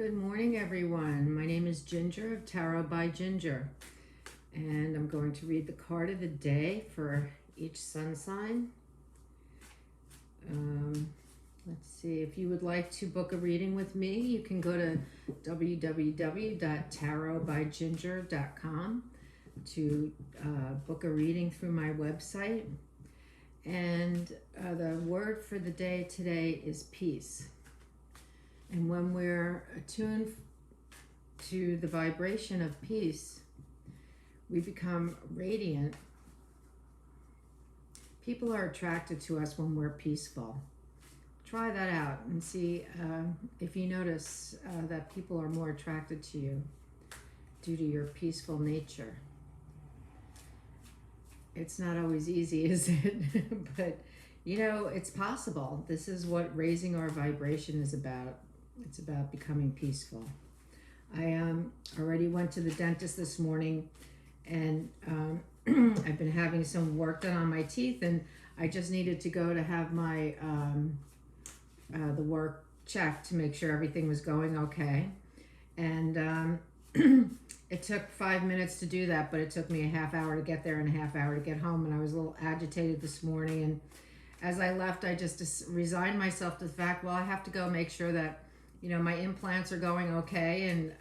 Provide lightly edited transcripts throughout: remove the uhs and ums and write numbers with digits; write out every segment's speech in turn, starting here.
Good morning, everyone. My name is Ginger of Tarot by Ginger, and I'm going to read the card of the day for each sun sign. Let's see, if you would like to book a reading with me, you can go to www.tarotbyginger.com to book a reading through my website. And the word for the day today is peace. And when we're attuned to the vibration of peace, we become radiant. People are attracted to us when we're peaceful. Try that out and see if you notice that people are more attracted to you due to your peaceful nature. It's not always easy, is it? But, you know, it's possible. This is what raising our vibration is about. It's about becoming peaceful. I already went to the dentist this morning, and I've been having some work done on my teeth, and I just needed to go to have my the work checked to make sure everything was going okay. And it took 5 minutes to do that, but it took me a half hour to get there and a half hour to get home, and I was a little agitated this morning. And as I left, I just resigned myself to the fact, well, I have to go make sure that, you know, my implants are going okay, and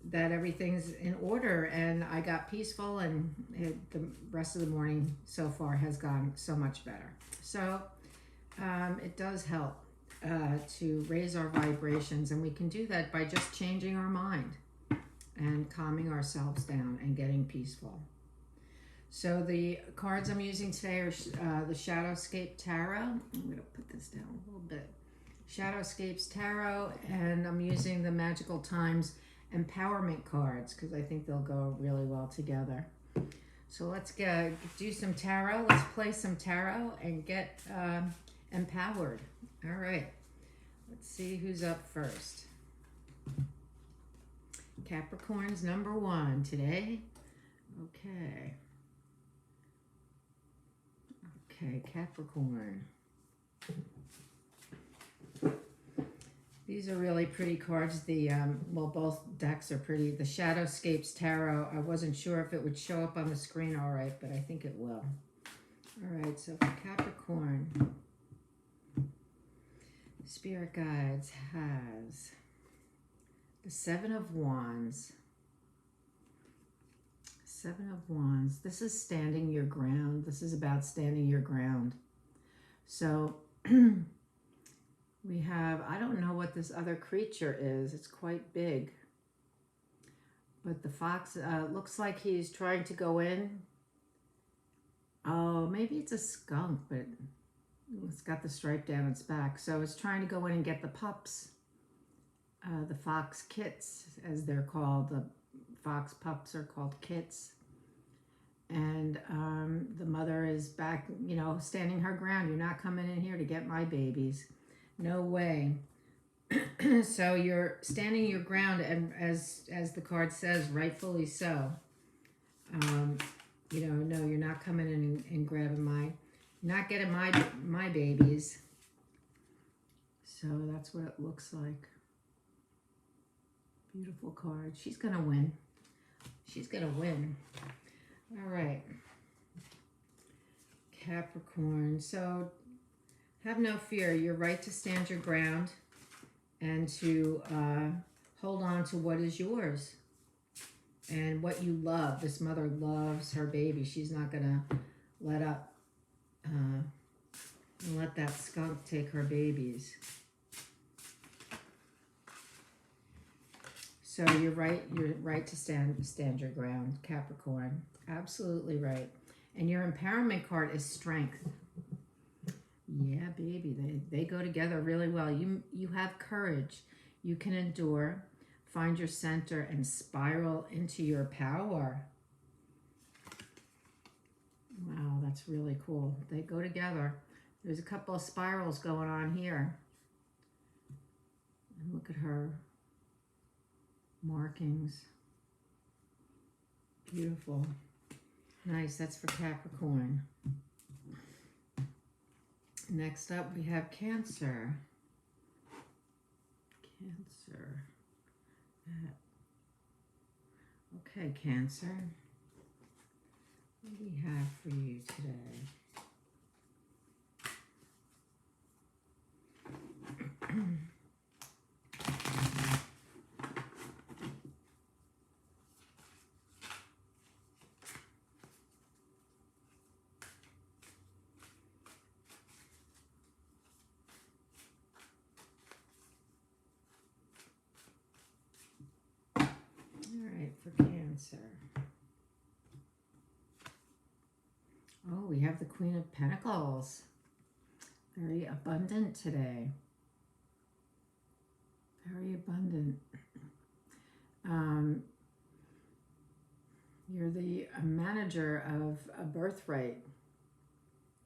that everything's in order. And I got peaceful, and the rest of the morning so far has gone so much better. So it does help to raise our vibrations, and we can do that by just changing our mind and calming ourselves down and getting peaceful. So the cards I'm using today are the Shadowscape Tarot. I'm going to put this down a little bit. Shadowscapes Tarot, and I'm using the Magical Times Empowerment cards because I think they'll go really well together. So let's do some tarot. Let's play some tarot and get empowered. All right. Let's see who's up first. Capricorn's number one today. Okay. Okay, Capricorn. These are really pretty cards. The well, both decks are pretty. The Shadowscapes Tarot, I wasn't sure if it would show up on the screen all right, but I think it will. All right, so for Capricorn, Spirit Guides has the Seven of Wands. Seven of Wands. This is standing your ground. This is about standing your ground. So we have, I don't know what this other creature is. It's quite big. But the fox looks like he's trying to go in. Oh, maybe it's a skunk, but it's got the stripe down its back. So it's trying to go in and get the pups. The fox kits, as they're called. The fox pups are called kits. And the mother is back, you know, standing her ground. You're not coming in here to get my babies. No way. So you're standing your ground, and as the card says, rightfully so. You know, no, you're not coming in and grabbing not getting my babies. So that's what it looks like. Beautiful card. She's gonna win. She's gonna win. All right. Capricorn. So have no fear. You're right to stand your ground and to hold on to what is yours and what you love. This mother loves her baby. She's not going to let up and let that skunk take her babies. So you're right to stand your ground, Capricorn. Absolutely right. And your empowerment card is strength. Yeah, baby, they go together really well. You have courage. You can endure, find your center, and spiral into your power. Wow, that's really cool. They go together. There's a couple of spirals going on here. And look at her markings. Beautiful. Nice, that's for Capricorn. Next up, we have Cancer. Cancer. Okay, Cancer. What do we have for you today? For Cancer. Oh, we have the Queen of Pentacles. Very abundant today. Very abundant. You're the manager of a birthright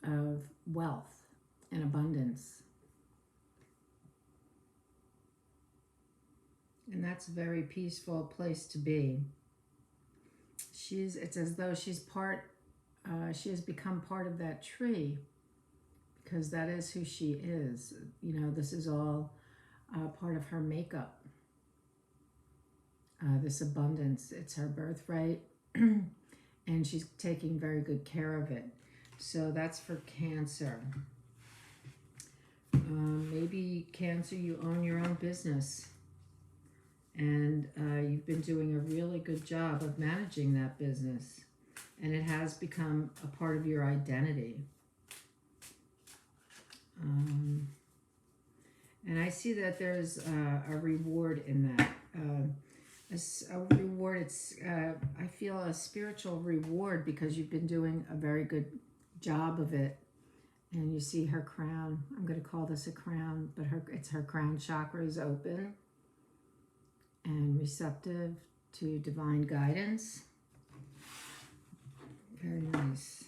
of wealth and abundance. And that's a very peaceful place to be. It's as though she has become part of that tree, because that is who she is. You know, this is all part of her makeup. This abundance, it's her birthright, and she's taking very good care of it. So that's for Cancer. Maybe Cancer, you own your own business. And you've been doing a really good job of managing that business. And it has become a part of your identity. And I see that there's a reward in that. A reward, I feel a spiritual reward, because you've been doing a very good job of it. And you see her crown. I'm going to call this a crown, but it's her crown chakra is open and receptive to divine guidance. Very nice.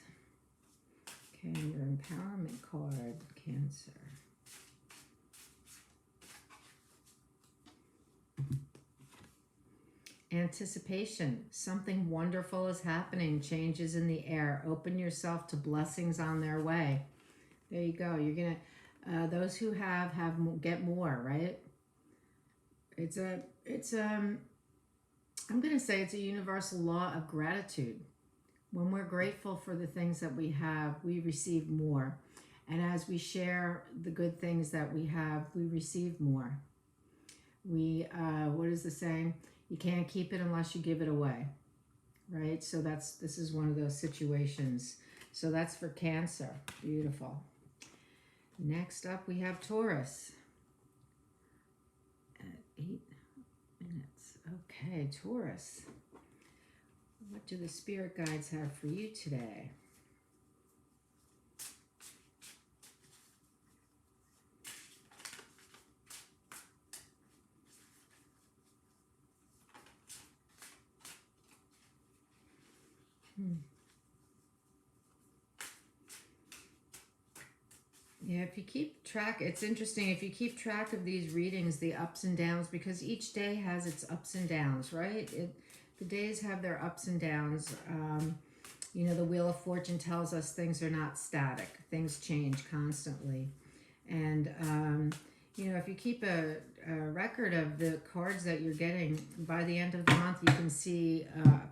Okay, your empowerment card, Cancer. Anticipation. Something wonderful is happening. Changes in the air. Open yourself to blessings on their way. There you go. You're going to, those who get more, right? I'm going to say it's a universal law of gratitude. When we're grateful for the things that we have, we receive more. And as we share the good things that we have, we receive more. What is the saying? You can't keep it unless you give it away, right? So this is one of those situations. So that's for Cancer. Beautiful. Next up, we have Taurus. At 8 minutes. Okay, Taurus. What do the spirit guides have for you today? Yeah, if you keep track, it's interesting, if you keep track of these readings, the ups and downs, because each day has its ups and downs, right? The days have their ups and downs. You know, the Wheel of Fortune tells us things are not static. Things change constantly. And, you know, if you keep a record of the cards that you're getting, by the end of the month, you can see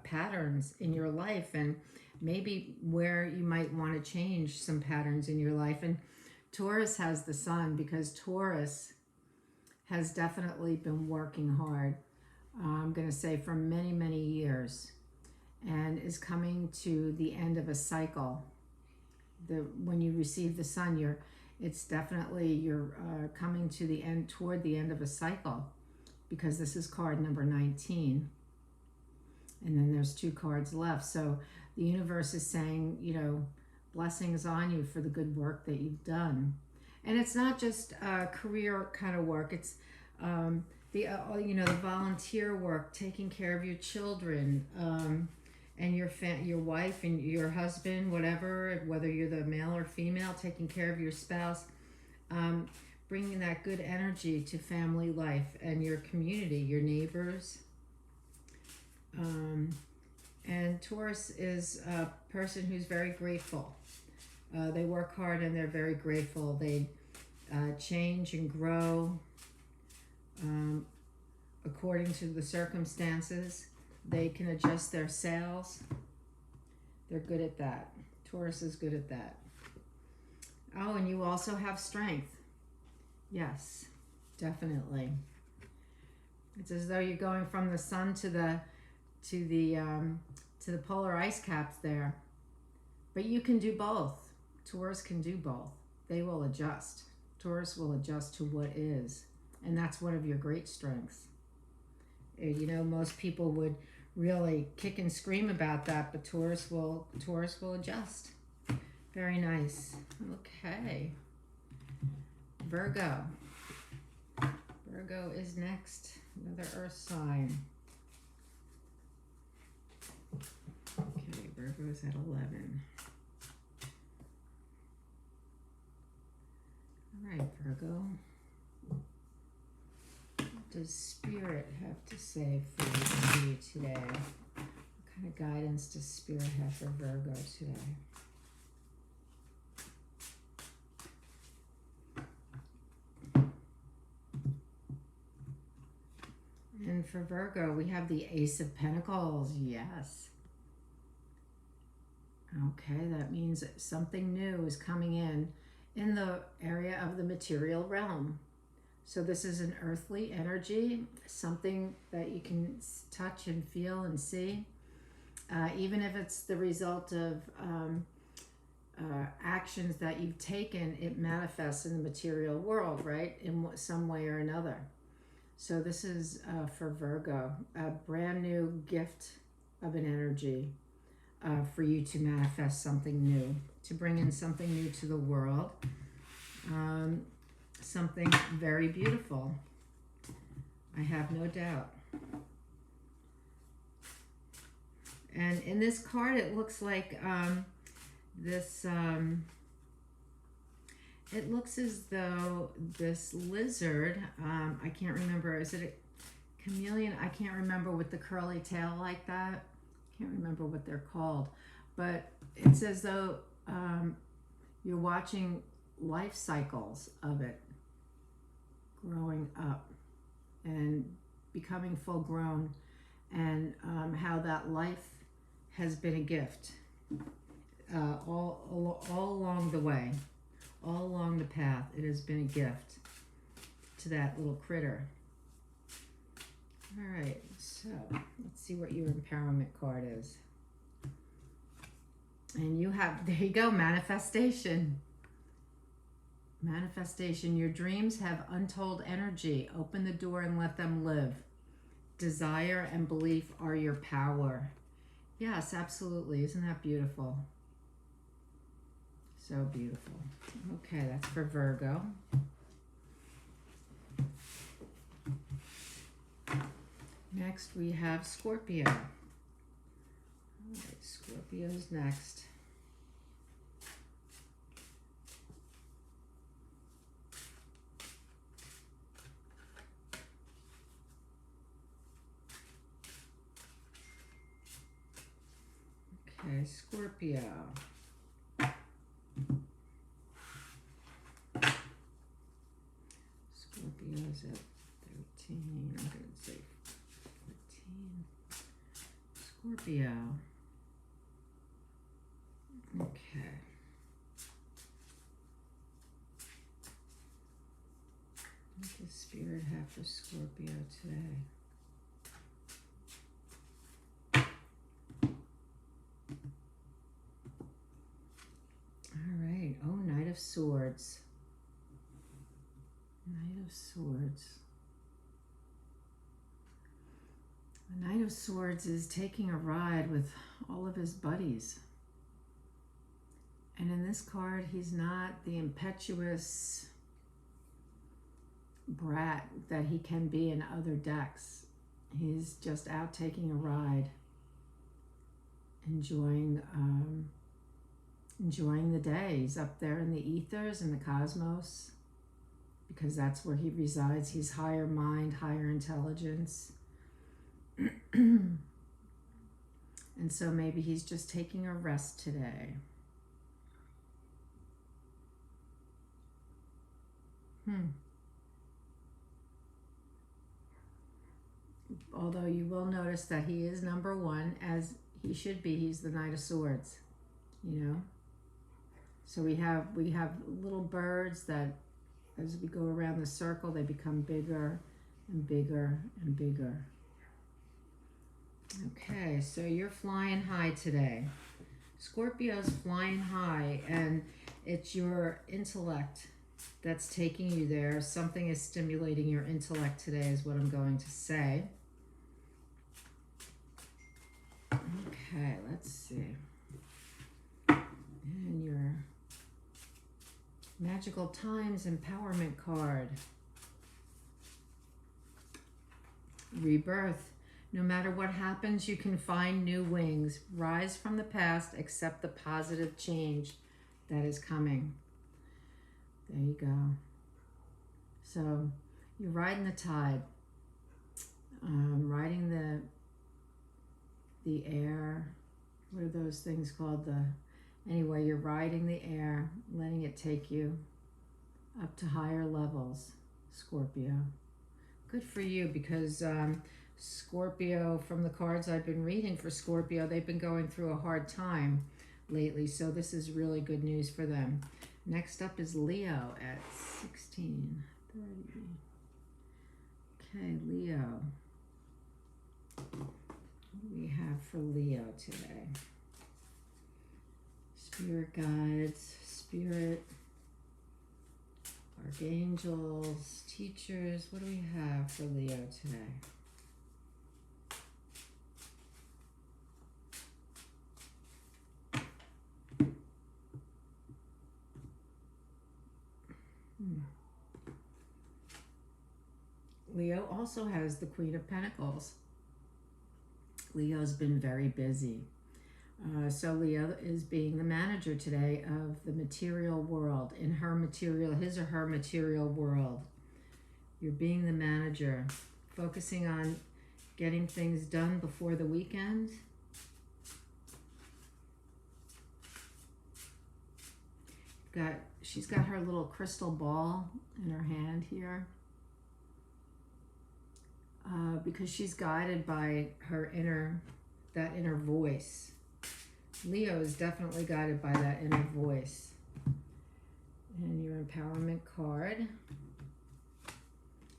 patterns in your life, and maybe where you might want to change some patterns in your life. And Taurus has the sun, because Taurus has definitely been working hard, I'm going to say for many, many years, and is coming to the end of a cycle. When you receive the sun, it's definitely you're coming to the end, toward the end of a cycle, because this is card number 19. And then there's 2 cards left. So the universe is saying, you know, blessings on you for the good work that you've done. And it's not just career kind of work. It's the volunteer work, taking care of your children, and your wife and your husband, whatever, whether you're the male or female, taking care of your spouse, bringing that good energy to family life and your community, your neighbors. And Taurus is a person who's very grateful. They work hard and they're very grateful. They change and grow. according to the circumstances. They can adjust their sails. They're good at that. Taurus is good at that. Oh, and you also have strength. Yes, definitely. It's as though you're going from the sun to the polar ice caps there. But you can do both. Taurus can do both. They will adjust. Taurus will adjust to what is. And that's one of your great strengths. You know, most people would really kick and scream about that, but Taurus will adjust. Very nice. Okay. Virgo. Virgo is next. Another earth sign. Okay, Virgo's at 11. All right, Virgo. What does Spirit have to say for you today? What kind of guidance does Spirit have for Virgo today? And for Virgo, we have the Ace of Pentacles. Yes. Okay, that means something new is coming in the area of the material realm. So this is an earthly energy, something that you can touch and feel and see. Even if it's the result of actions that you've taken, it manifests in the material world, right? In some way or another. So this is for Virgo, a brand new gift of an energy for you to manifest something new, to bring in something new to the world, something very beautiful. I have no doubt. And in this card, it looks like it looks as though this lizard, I can't remember, is it a chameleon? I can't remember, with the curly tail like that. Can't remember what they're called. But it's as though you're watching life cycles of it growing up and becoming full grown, and how that life has been a gift all along the way. All along the path, it has been a gift to that little critter. All right, so let's see what your empowerment card is. And you have, there you go, manifestation. Manifestation. Your dreams have untold energy. Open the door and let them live. Desire and belief are your power. Yes, absolutely. Isn't that beautiful? So beautiful. Okay, that's for Virgo. Next we have Scorpio. All right, Scorpio's next. Okay, Scorpio. Scorpio's at 13. I'm going to say 14. Scorpio. Okay. What does Spirit have for Scorpio today? All right. Oh, Knight of Swords. Knight of Swords. The Knight of Swords is taking a ride with all of his buddies. And in this card, he's not the impetuous brat that he can be in other decks. He's just out taking a ride, enjoying the day. He's up there in the ethers and the cosmos, because that's where he resides. He's higher mind, higher intelligence. And so maybe he's just taking a rest today. although you will notice that he is number one, as he should be. He's the Knight of Swords, you know. So we have little birds that, as we go around the circle, they become bigger and bigger and bigger. Okay, so you're flying high today. Scorpio's flying high, and it's your intellect that's taking you there. Something is stimulating your intellect today is what I'm going to say. Okay, let's see. And your Magical Times Empowerment card. Rebirth. No matter what happens, you can find new wings. Rise from the past, accept the positive change that is coming. There you go. So you're riding the tide, riding the air. What are those things called? Anyway, you're riding the air, letting it take you up to higher levels, Scorpio. Good for you, because Scorpio, from the cards I've been reading for Scorpio, they've been going through a hard time lately, so this is really good news for them. Next up is Leo at 16:30. Okay, Leo. What do we have for Leo today? Spirit guides, spirit, archangels, teachers. What do we have for Leo today? Leo also has the Queen of Pentacles. Leo's been very busy. So Leo is being the manager today of the material world, in his or her material world. You're being the manager, focusing on getting things done before the weekend. She's got her little crystal ball in her hand here, because she's guided by that inner voice. Leo is definitely guided by that inner voice. And your empowerment card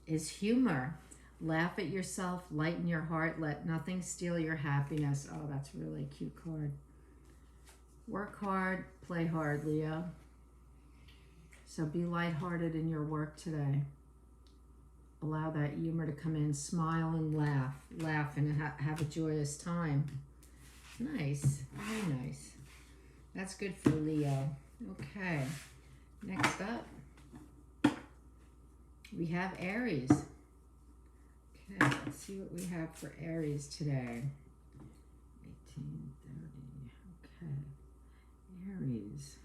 is humor. Laugh at yourself, lighten your heart, let nothing steal your happiness. Oh, that's really a cute card. Work hard, play hard, Leo. So be lighthearted in your work today. Allow that humor to come in. Smile and laugh and have a joyous time. Nice, very nice. That's good for Leo. Okay, next up, we have Aries. Okay, let's see what we have for Aries today. 18:30. Okay, Aries.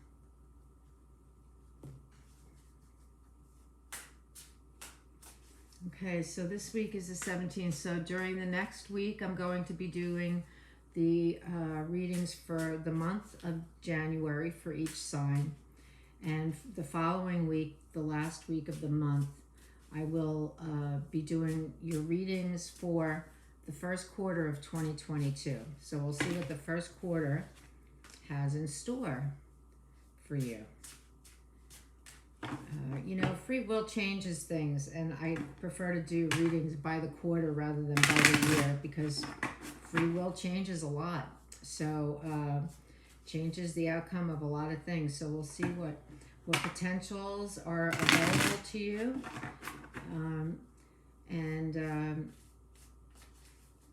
Okay, so this week is the 17th. So during the next week, I'm going to be doing the readings for the month of January for each sign. And the following week, the last week of the month, I will be doing your readings for the first quarter of 2022. So we'll see what the first quarter has in store for you. You know, free will changes things, and I prefer to do readings by the quarter rather than by the year, because free will changes a lot. So changes the outcome of a lot of things. So we'll see what potentials are available to you, and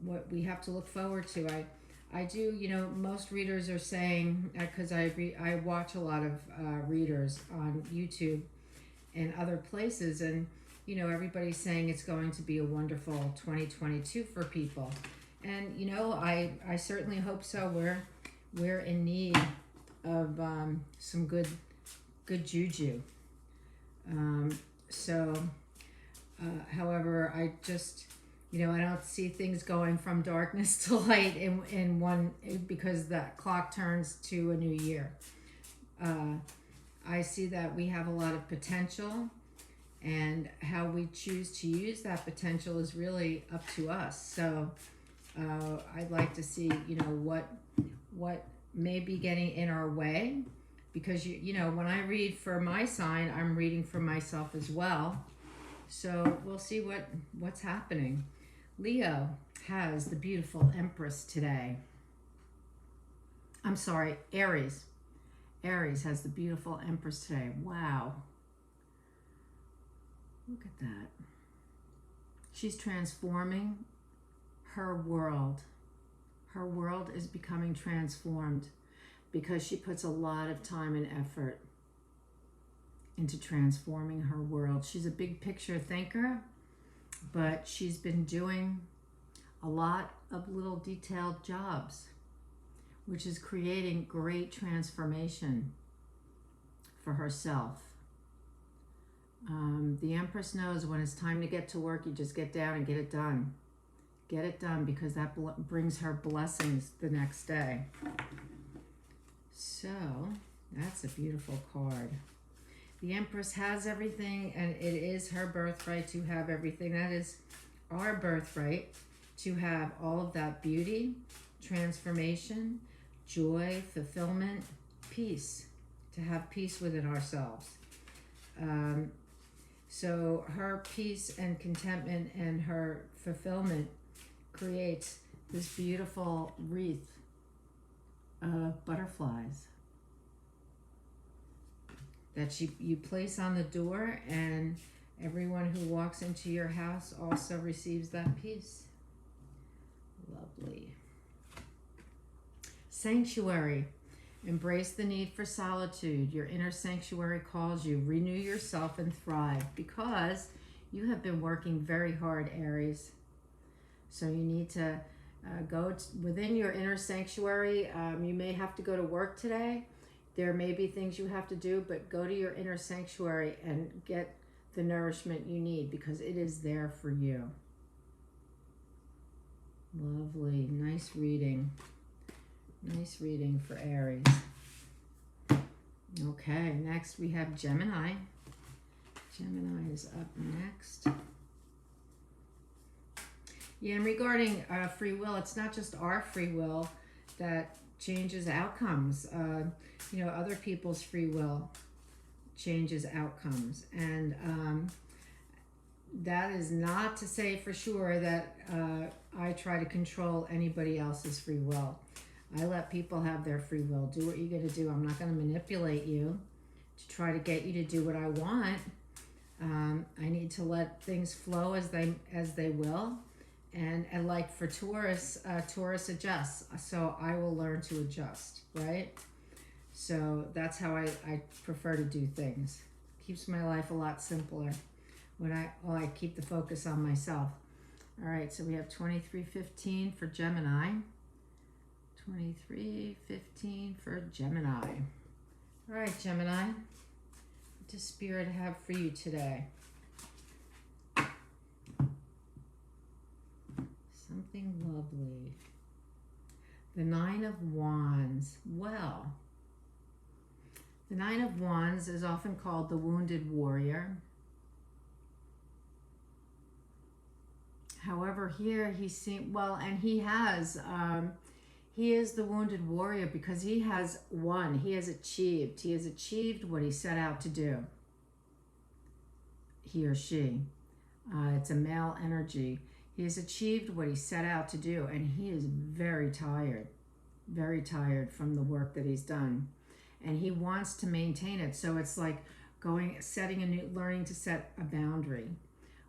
what we have to look forward to. I do, you know, most readers are saying, because I watch a lot of readers on YouTube and other places, and you know, everybody's saying it's going to be a wonderful 2022 for people. And you know, I certainly hope so. We're in need of some good juju. However, I just, you know, I don't see things going from darkness to light in one, because that clock turns to a new year. I see that we have a lot of potential, And how we choose to use that potential is really up to us. So I'd like to see, you know, what may be getting in our way, because you know, when I read for my sign, I'm reading for myself as well. So we'll see what's happening. Leo has the beautiful Empress today. I'm sorry, Aries. Aries has the beautiful Empress today. Wow. Look at that. She's transforming her world. Her world is becoming transformed because she puts a lot of time and effort into transforming her world. She's a big picture thinker, but she's been doing a lot of little detailed jobs, which is creating great transformation for herself. The Empress knows when it's time to get to work, you just get down and get it done. Get it done, because that brings her blessings the next day. So that's a beautiful card. The Empress has everything, and it is her birthright to have everything. That is our birthright, to have all of that beauty, transformation, joy, fulfillment, peace, to have peace within ourselves. So her peace and contentment and her fulfillment creates this beautiful wreath of butterflies that you place on the door, and everyone who walks into your house also receives that peace. Lovely. Sanctuary. Embrace the need for solitude. Your inner sanctuary calls you. Renew yourself and thrive, because you have been working very hard, Aries. So you need to go within your inner sanctuary. You may have to go to work today. There may be things you have to do, but go to your inner sanctuary and get the nourishment you need, because it is there for you. Lovely. Nice reading. Nice reading for Aries. Okay, next we have Gemini. Gemini is up next. Yeah, and regarding free will, it's not just our free will that changes outcomes. You know, other people's free will changes outcomes. And that is not to say for sure that I try to control anybody else's free will. I let people have their free will. Do what you're going to do. I'm not going to manipulate you to try to get you to do what I want. I need to let things flow as they will. And like for Taurus, Taurus adjusts. So I will learn to adjust, right? So that's how I prefer to do things. Keeps my life a lot simpler when I keep the focus on myself. All right, so we have 2315 for Gemini. 2315 for Gemini. All right, Gemini. What does Spirit have for you today? Something lovely. The Nine of Wands. Well, the Nine of Wands is often called the wounded warrior. However, here he seems, well, and he has, he is the wounded warrior because he has won. He has achieved what he set out to do. He or she. It's a male energy. He has achieved what he set out to do, and he is very tired from the work that he's done. And he wants to maintain it. So it's like learning to set a boundary,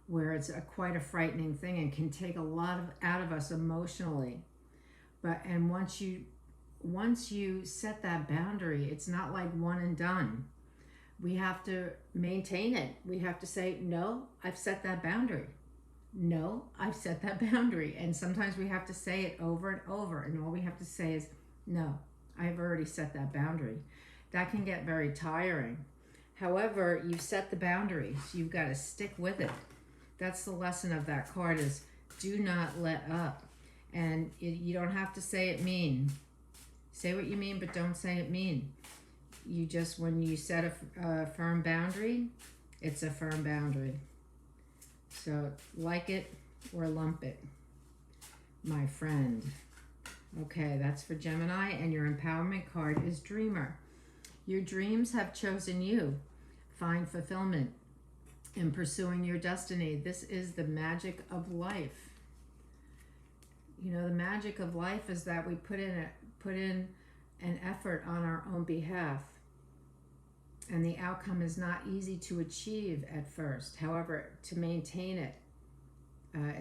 where it's quite a frightening thing and can take a lot out of us emotionally. And once you set that boundary, it's not like one and done. We have to maintain it. We have to say, no, I've set that boundary. No, I've set that boundary. And sometimes we have to say it over and over. And all we have to say is, no, I've already set that boundary. That can get very tiring. However, you've set the boundary. So you've got to stick with it. That's the lesson of that card, is do not let up. And you don't have to say it mean. Say what you mean, but don't say it mean. You just, when you set a firm boundary, It's a firm boundary. So like it or lump it, my friend. Okay, that's for Gemini, and your empowerment card is Dreamer. Your dreams have chosen you. Find fulfillment in pursuing your destiny. This is the magic of life. You know, the magic of life is that we put in an effort on our own behalf, and the outcome is not easy to achieve at first. However, to maintain it,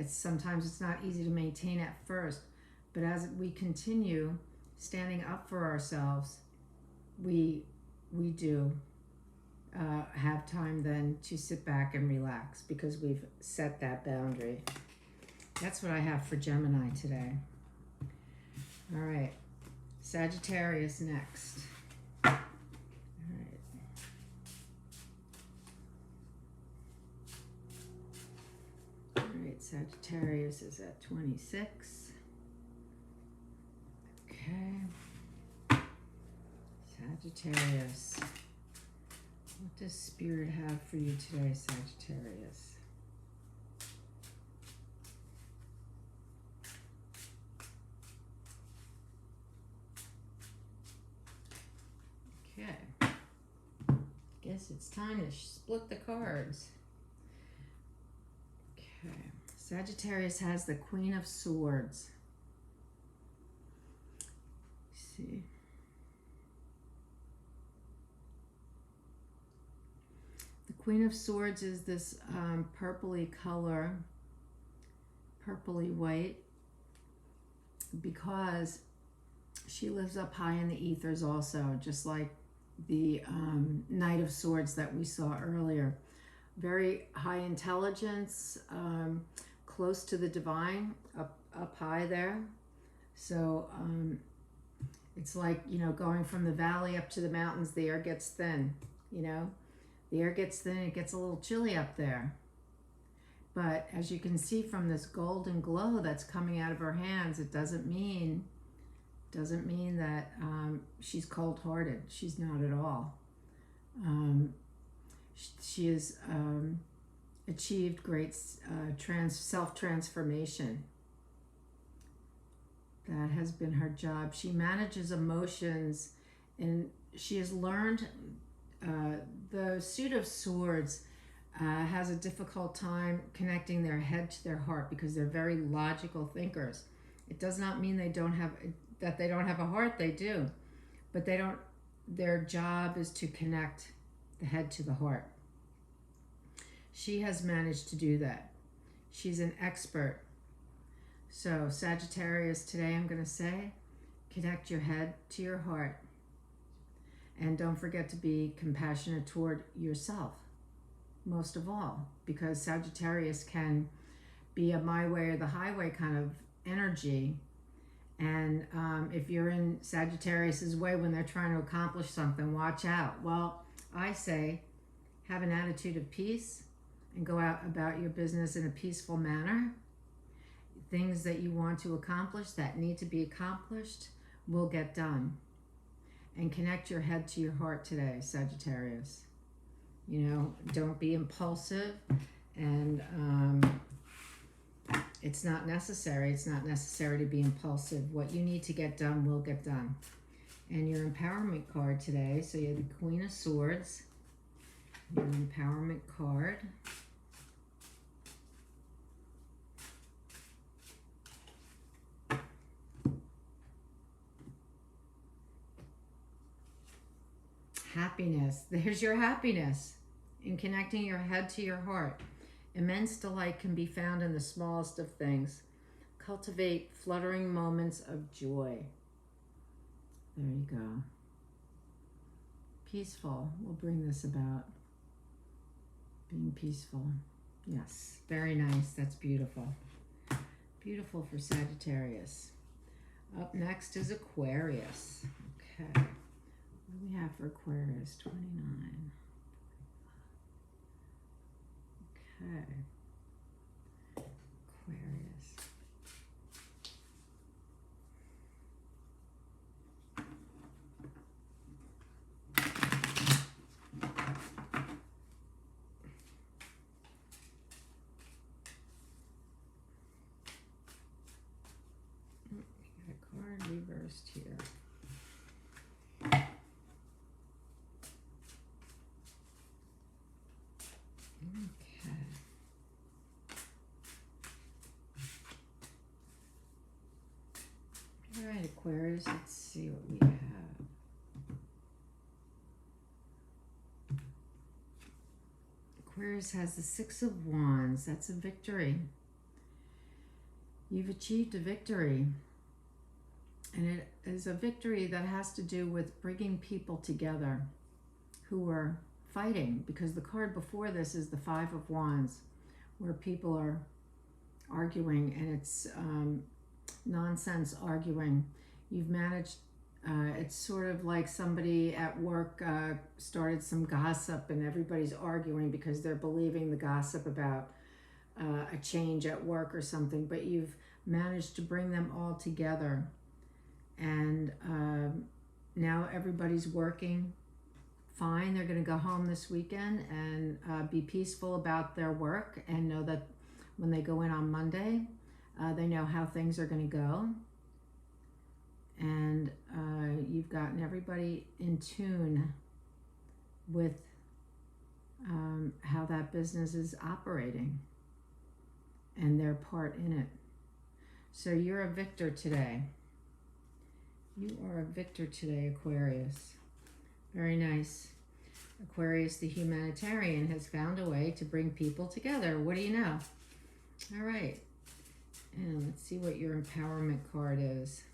sometimes it's not easy to maintain at first, but as we continue standing up for ourselves, we do have time then to sit back and relax because we've set that boundary. That's what I have for Gemini today. All right, Sagittarius next. All right, Sagittarius is at 26. Okay. Sagittarius. What does Spirit have for you today, Sagittarius? Okay. Guess it's time to split the cards. Okay. Sagittarius has the Queen of Swords. Let's see. The Queen of Swords is this purpley color, purpley white, because she lives up high in the ethers also, just like the Knight of Swords that we saw earlier. Very high intelligence, close to the divine, up high there. So it's like, you know, going from the valley up to the mountains, the air gets thin, you know. The air gets thin, it gets a little chilly up there. But as you can see from this golden glow that's coming out of her hands, it doesn't mean that she's cold-hearted. She's not at all. She has achieved great self-transformation. That has been her job. She manages emotions, and she has learned. The Suit of Swords has a difficult time connecting their head to their heart because they're very logical thinkers. It does not mean they don't have a heart. They do, but they don't. Their job is to connect the head to the heart. She has managed to do that. She's an expert. So Sagittarius, today I'm going to say, connect your head to your heart. And don't forget to be compassionate toward yourself, most of all, because Sagittarius can be a my way or the highway kind of energy. And if you're in Sagittarius's way when they're trying to accomplish something, watch out. Well, I say, have an attitude of peace and go out about your business in a peaceful manner. Things that you want to accomplish, that need to be accomplished, will get done. And connect your head to your heart today, Sagittarius. You know, don't be impulsive, and it's not necessary. It's not necessary to be impulsive. What you need to get done will get done. And your empowerment card today, so you have the Queen of Swords, your empowerment card. Happiness. There's your happiness in connecting your head to your heart. Immense delight can be found in the smallest of things. Cultivate fluttering moments of joy. There you go. Peaceful will bring this about. Being peaceful. Yes, very nice. That's beautiful. Beautiful for Sagittarius. Up next is Aquarius. Okay. What do we have for Aquarius? 29. Okay. Aquarius. first here. Okay. All right, Aquarius, let's see what we have. Aquarius has the Six of Wands. That's a victory. You've achieved a victory. And it is a victory that has to do with bringing people together who are fighting, because the card before this is the Five of Wands, where people are arguing, and it's nonsense arguing. You've managed, it's sort of like somebody at work started some gossip and everybody's arguing because they're believing the gossip about a change at work or something, but you've managed to bring them all together, and now everybody's working fine. They're going to go home this weekend and be peaceful about their work, and know that when they go in on Monday, they know how things are going to go. And you've gotten everybody in tune with how that business is operating and their part in it. So you're a victor today. You are a victor today, Aquarius. Very nice. Aquarius, the humanitarian, has found a way to bring people together. What do you know? All right. And let's see what your empowerment card is.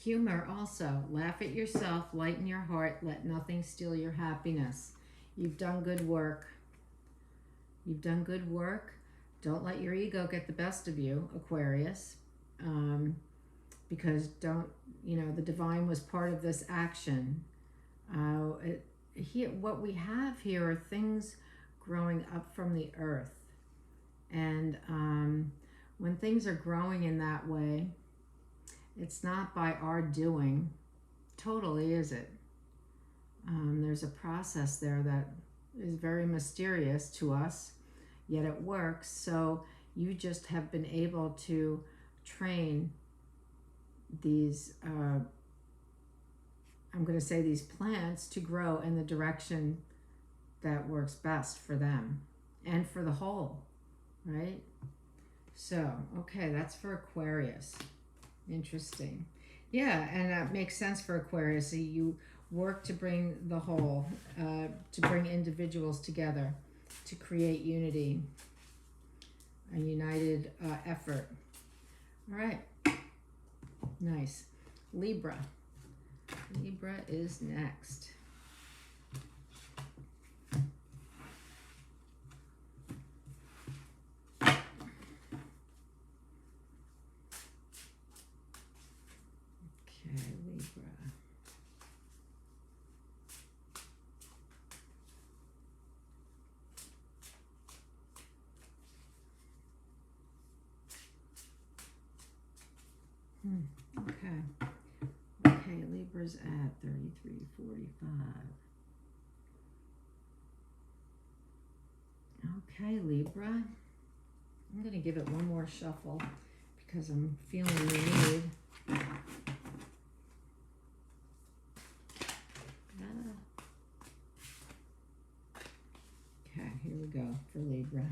Humor also. Laugh at yourself, lighten your heart, let nothing steal your happiness. You've done good work. You've done good work. Don't let your ego get the best of you, Aquarius, because the divine was part of this action. What we have here are things growing up from the earth. And when things are growing in that way, it's not by our doing, totally, is it? There's a process there that is very mysterious to us, yet it works. So you just have been able to train these, I'm going to say these plants to grow in the direction that works best for them and for the whole, right? So, okay, that's for Aquarius. Interesting. Yeah, and that makes sense for Aquarius. So you work to bring the whole, to bring individuals together, to create unity, a united effort. All right. Nice. Libra. Libra is next. Okay, Libra's at 33.45. Okay, Libra. I'm going to give it one more shuffle because I'm feeling the need. Okay, here we go for Libra.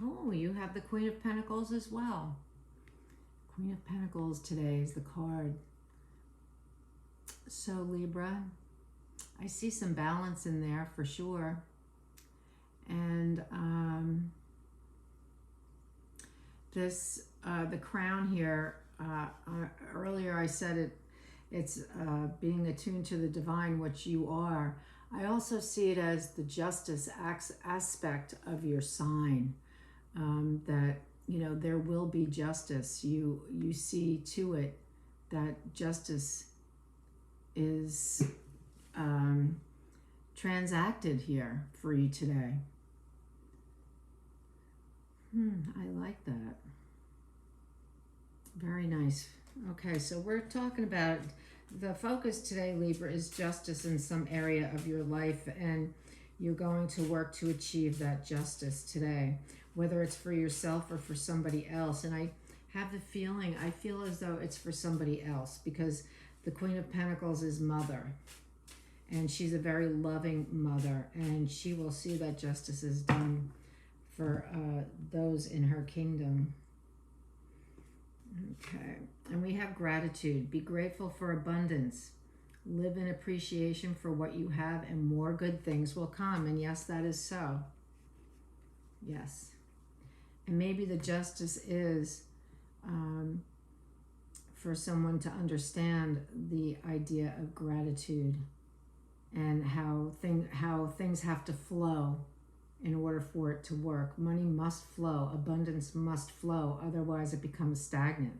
Oh, you have the Queen of Pentacles as well. Queen of Pentacles today is the card. So Libra, I see some balance in there for sure. And the crown here, earlier I said it's being attuned to the divine, which you are. I also see it as the justice aspect of your sign. That there will be justice. You see to it that justice is transacted here for you today. I like that. Very nice. Okay, so we're talking about the focus today, Libra, is justice in some area of your life, and you're going to work to achieve that justice today, whether it's for yourself or for somebody else. And I have the feeling, I feel as though it's for somebody else, because the Queen of Pentacles is mother, and she's a very loving mother, and she will see that justice is done for those in her kingdom. Okay, and we have gratitude. Be grateful for abundance. Live in appreciation for what you have, and more good things will come. And yes, that is so. Yes. And maybe the justice is for someone to understand the idea of gratitude and how things have to flow in order for it to work. Money must flow, abundance must flow, otherwise it becomes stagnant.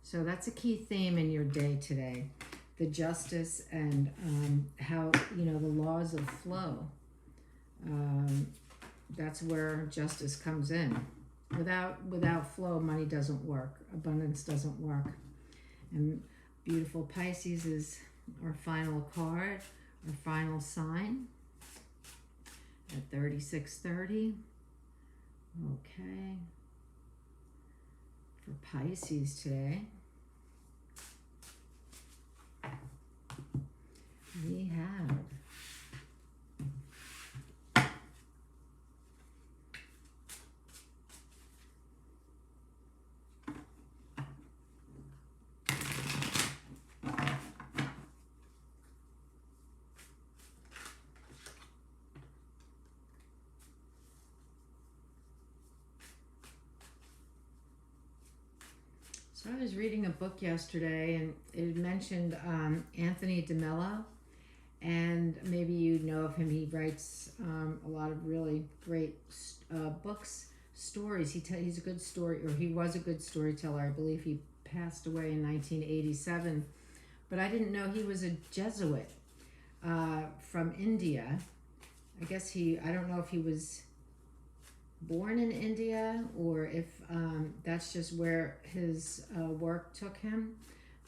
So that's a key theme in your day today, the justice and how, the laws of flow. That's where justice comes in. Without flow, money doesn't work, abundance doesn't work. And beautiful Pisces is our final card, our final sign. At 3630. Okay. For Pisces today, we have So I was reading a book yesterday, and it mentioned Anthony DeMello, and maybe you know of him. He writes a lot of really great books, stories. He's a good story, or he was a good storyteller. I believe he passed away in 1987, but I didn't know he was a Jesuit from India. I guess I don't know if he was born in India or if that's just where his work took him,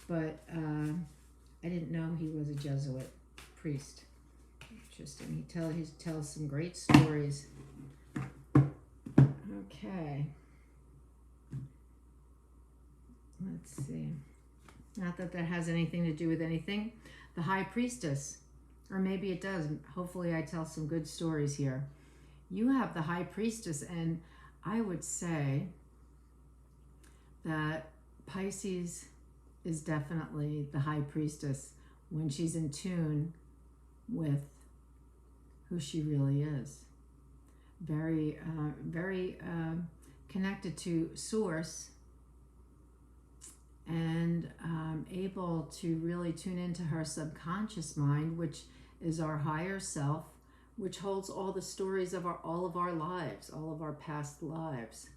but I didn't know he was a Jesuit priest. Interesting. He tells some great stories. Okay, let's see. Not that has anything to do with anything. The High Priestess, or maybe it does. Hopefully I tell some good stories here. You have the High Priestess, and I would say that Pisces is definitely the High Priestess when she's in tune with who she really is. Very connected to Source, and able to really tune into her subconscious mind, which is our higher self, which holds all the stories of all of our lives, all of our past lives.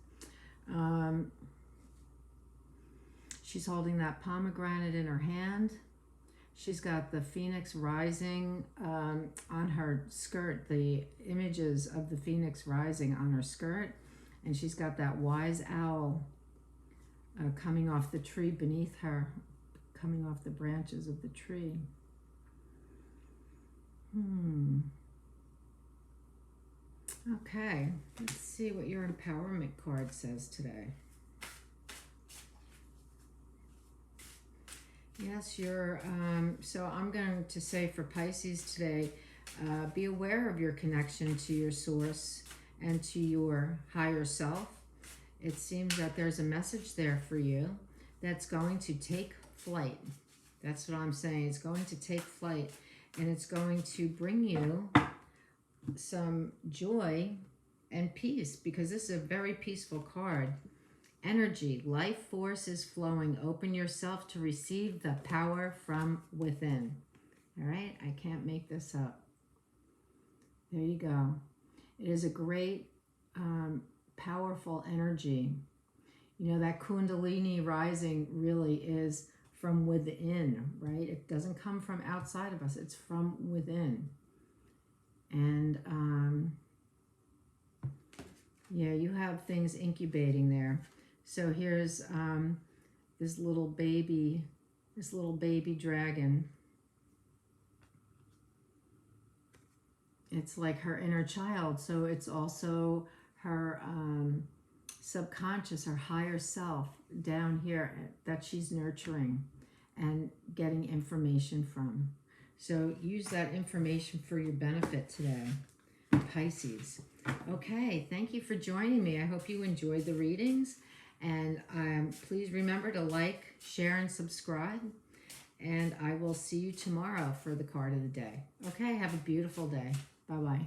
She's holding that pomegranate in her hand. She's got the phoenix rising on her skirt, the images of the phoenix rising on her skirt. And she's got that wise owl coming off the tree beneath her, coming off the branches of the tree. Okay, let's see what your empowerment card says today. Yes, so I'm going to say for Pisces today, be aware of your connection to your source and to your higher self. It seems that there's a message there for you that's going to take flight. That's what I'm saying. It's going to take flight, and it's going to bring you some joy and peace, because this is a very peaceful card. Energy, life force is flowing. Open yourself to receive the power from within. All right, I can't make this up. There you go. It is a great, powerful energy. You know, that Kundalini rising really is from within, right? It doesn't come from outside of us. It's from within. And yeah, you have things incubating there. So here's this little baby dragon. It's like her inner child, so it's also her subconscious, her higher self down here that she's nurturing and getting information from. So use that information for your benefit today, Pisces. Okay, thank you for joining me. I hope you enjoyed the readings. And please remember to like, share, and subscribe. And I will see you tomorrow for the card of the day. Okay, have a beautiful day. Bye-bye.